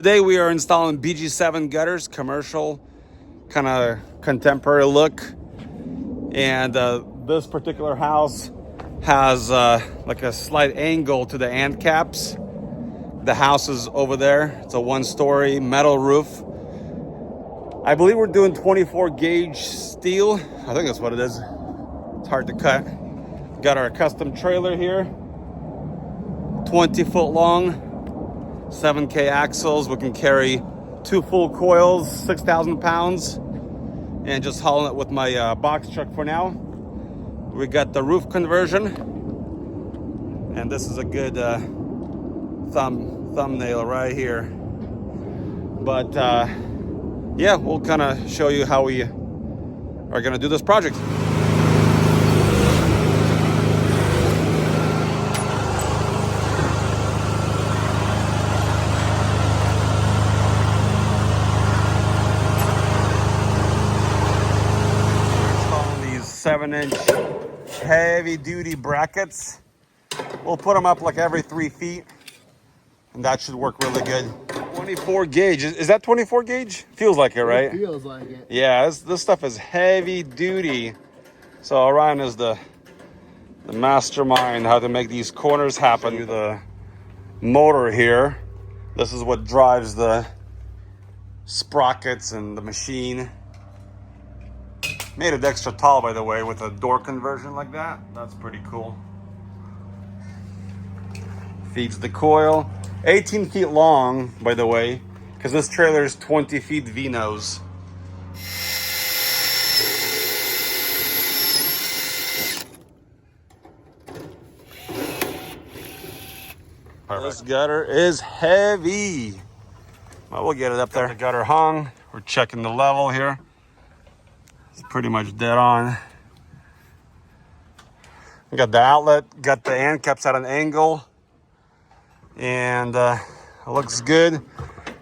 Today we are installing BG7 gutters, commercial, kind of contemporary look. And this particular house has like a slight angle to the end caps. The house is over there. It's a one-story metal roof. I believe we're doing 24 gauge steel. I think that's what it is. It's hard to cut. Got our custom trailer here. 20 foot long. 7K axles. We can carry 2 full coils, 6,000 pounds, and just hauling it with my box truck for now. We got the roof conversion, and this is a good thumbnail right here. But yeah, we'll kind of show you how we are going to do this project. These 7-inch heavy duty brackets. We'll put them up like every 3 feet, and that should work really good. 24 gauge. Is that 24 gauge? Feels like it, right? It feels like it. Yeah, this stuff is heavy duty. So Orion is the mastermind how to make these corners happen. The motor here. This is what drives the sprockets and the machine. Made it extra tall, by the way, with a door conversion like that. That's pretty cool. Feeds the coil. 18 feet long, by the way, because this trailer is 20 feet V-nose. This gutter is heavy. Well, we'll get it up there. The gutter hung. We're checking the level here. It's pretty much dead on. We got the outlet, got the end caps at an angle, and it looks good.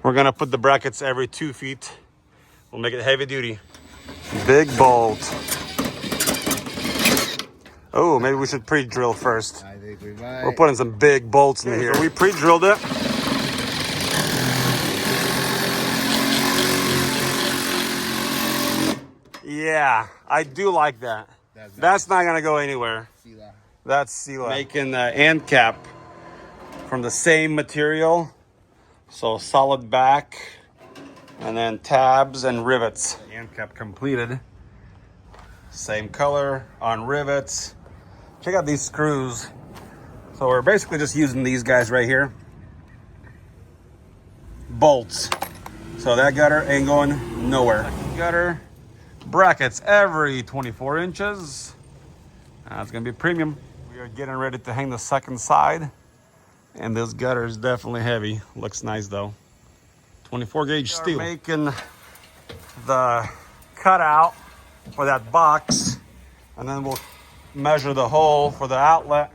We're gonna put the brackets every 2 feet. We'll make it heavy duty. Big bolt. Oh, maybe we should pre-drill first. I think we might. We're putting some big bolts in here. We pre-drilled it. Yeah, I do like that. That's not gonna go anywhere. That's Sela. Making the end cap from the same material. So solid back, and then tabs and rivets. The end cap completed. Same color on rivets. Check out these screws. So we're basically just using these guys right here. Bolts. So that gutter ain't going nowhere. Gutter. Brackets every 24 inches. That's gonna be premium. We are getting ready to hang the second side, and this gutter is definitely heavy. Looks nice though. 24 gauge steel. We're making the cutout for that box, and then we'll measure the hole for the outlet,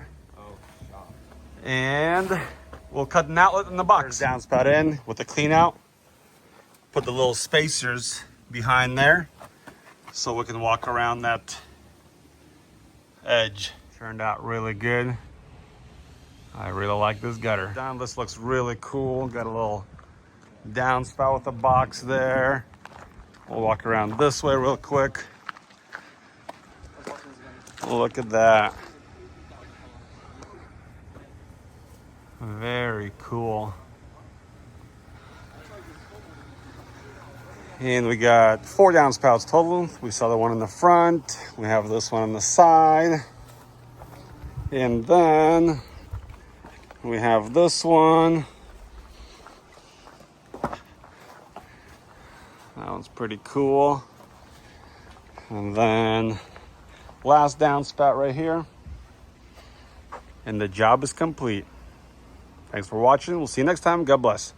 and we'll cut an outlet in the box. Downspout in with the clean out. Put the little spacers behind there, so we can walk around that edge. Turned out really good. I really like this gutter. Down, this looks really cool. Got a little downspout with a box there. We'll walk around this way real quick. Look at that. Very cool. And we got 4 downspouts total. We saw the one in the front. We have this one on the side. And then we have this one. That one's pretty cool. And then last downspout right here. And the job is complete. Thanks for watching. We'll see you next time. God bless.